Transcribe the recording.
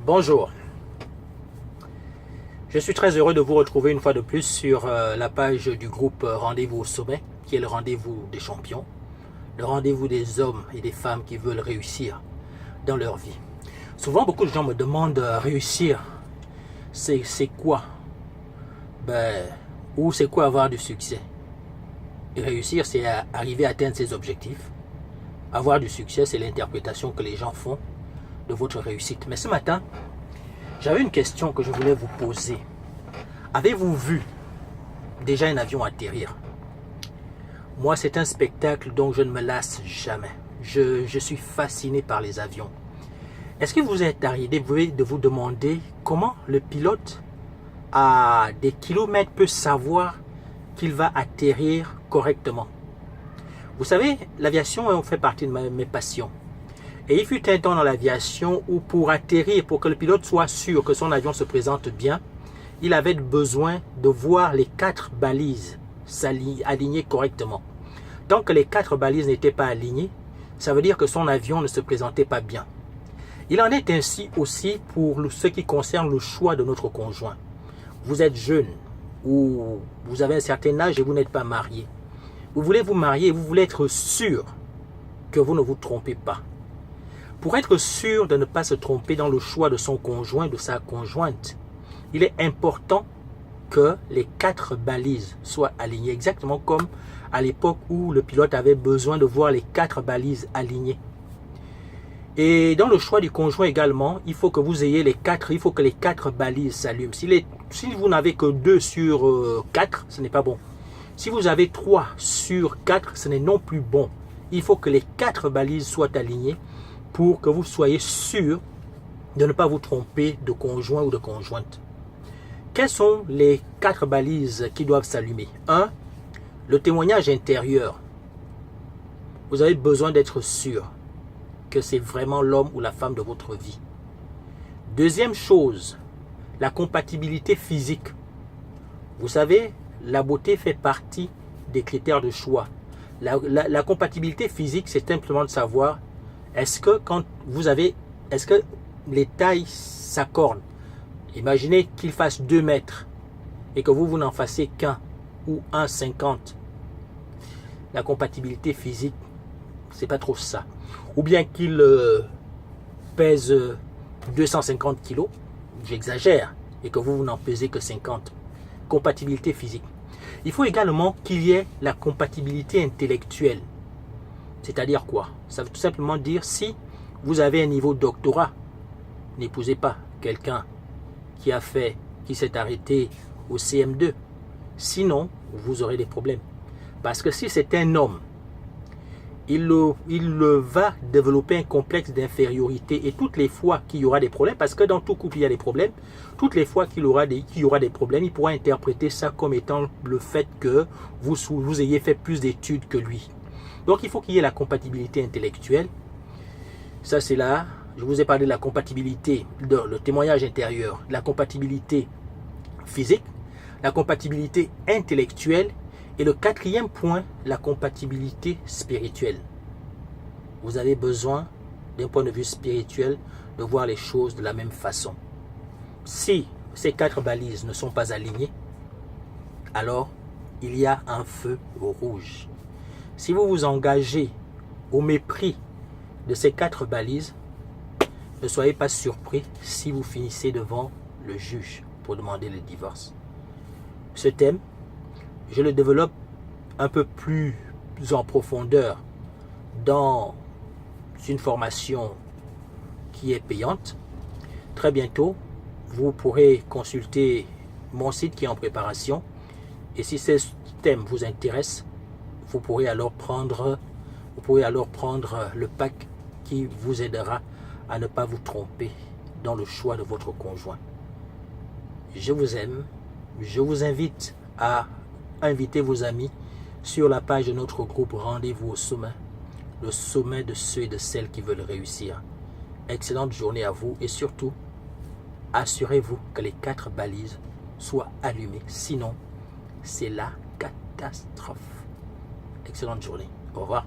Bonjour, je suis très heureux de vous retrouver une fois de plus sur la page du groupe Rendez-vous au sommet, qui est le rendez-vous des champions, le rendez-vous des hommes et des femmes qui veulent réussir dans leur vie. Souvent, beaucoup de gens me demandent réussir, c'est quoi? Ou c'est quoi avoir du succès? Et réussir, c'est arriver à atteindre ses objectifs. Avoir du succès, c'est l'interprétation que les gens font de votre réussite. Mais ce matin, j'avais une question que je voulais vous poser. Avez-vous vu déjà un avion atterrir? Moi, c'est un spectacle dont je ne me lasse jamais. Je suis fasciné par les avions. Est-ce que vous êtes arrivé de vous demander comment le pilote à des kilomètres peut savoir qu'il va atterrir correctement? Vous savez, l'aviation fait partie de mes passions. Et il fut un temps dans l'aviation où pour atterrir, pour que le pilote soit sûr que son avion se présente bien, il avait besoin de voir les 4 balises alignées correctement. Tant que les 4 balises n'étaient pas alignées, ça veut dire que son avion ne se présentait pas bien. Il en est ainsi aussi pour ce qui concerne le choix de notre conjoint. Vous êtes jeune ou vous avez un certain âge et vous n'êtes pas marié. Vous voulez vous marier et vous voulez être sûr que vous ne vous trompez pas. Pour être sûr de ne pas se tromper dans le choix de son conjoint, de sa conjointe, il est important que les 4 balises soient alignées, exactement comme à l'époque où le pilote avait besoin de voir les 4 balises alignées. Et dans le choix du conjoint également, il faut que vous ayez il faut que les 4 balises s'allument. Si vous n'avez que 2 sur 4, ce n'est pas bon. Si vous avez 3 sur 4, ce n'est non plus bon. Il faut que les 4 balises soient alignées pour que vous soyez sûr de ne pas vous tromper de conjoint ou de conjointe. Quelles sont les 4 balises qui doivent s'allumer? 1. Le témoignage intérieur. Vous avez besoin d'être sûr que c'est vraiment l'homme ou la femme de votre vie. Deuxième chose, la compatibilité physique. Vous savez, la beauté fait partie des critères de choix. La compatibilité physique, c'est simplement de savoir est-ce que les tailles s'accordent? Imaginez qu'il fasse 2 mètres et que vous n'en fassiez qu'un ou 1,50. La compatibilité physique, c'est pas trop ça. Ou bien qu'il pèse 250 kilos, j'exagère, et que vous n'en pesez que 50. Compatibilité physique. Il faut également qu'il y ait la compatibilité intellectuelle. C'est-à-dire quoi? Ça veut tout simplement dire si vous avez un niveau doctorat, n'épousez pas quelqu'un qui s'est arrêté au CM2. Sinon, vous aurez des problèmes. Parce que si c'est un homme, il va développer un complexe d'infériorité. Et toutes les fois qu'il y aura des problèmes, parce que dans tout couple il y a des problèmes, toutes les fois qu'il y aura des problèmes, il pourra interpréter ça comme étant le fait que vous ayez fait plus d'études que lui. Donc il faut qu'il y ait la compatibilité intellectuelle. Ça c'est là. Je vous ai parlé de la compatibilité, le témoignage intérieur, la compatibilité physique, la compatibilité intellectuelle et le 4e point, la compatibilité spirituelle. Vous avez besoin, d'un point de vue spirituel, de voir les choses de la même façon. Si ces 4 balises ne sont pas alignées, alors il y a un feu rouge. Si vous vous engagez au mépris de ces 4 balises, ne soyez pas surpris si vous finissez devant le juge pour demander le divorce. Ce thème, je le développe un peu plus en profondeur dans une formation qui est payante. Très bientôt, vous pourrez consulter mon site qui est en préparation. Et si ce thème vous intéresse, vous pourrez alors prendre le pack qui vous aidera à ne pas vous tromper dans le choix de votre conjoint. Je vous aime. Je vous invite à inviter vos amis sur la page de notre groupe Rendez-vous au sommet, le sommet de ceux et de celles qui veulent réussir. Excellente journée à vous et surtout, assurez-vous que les 4 balises soient allumées. Sinon, c'est la catastrophe. Excellente journée. Au revoir.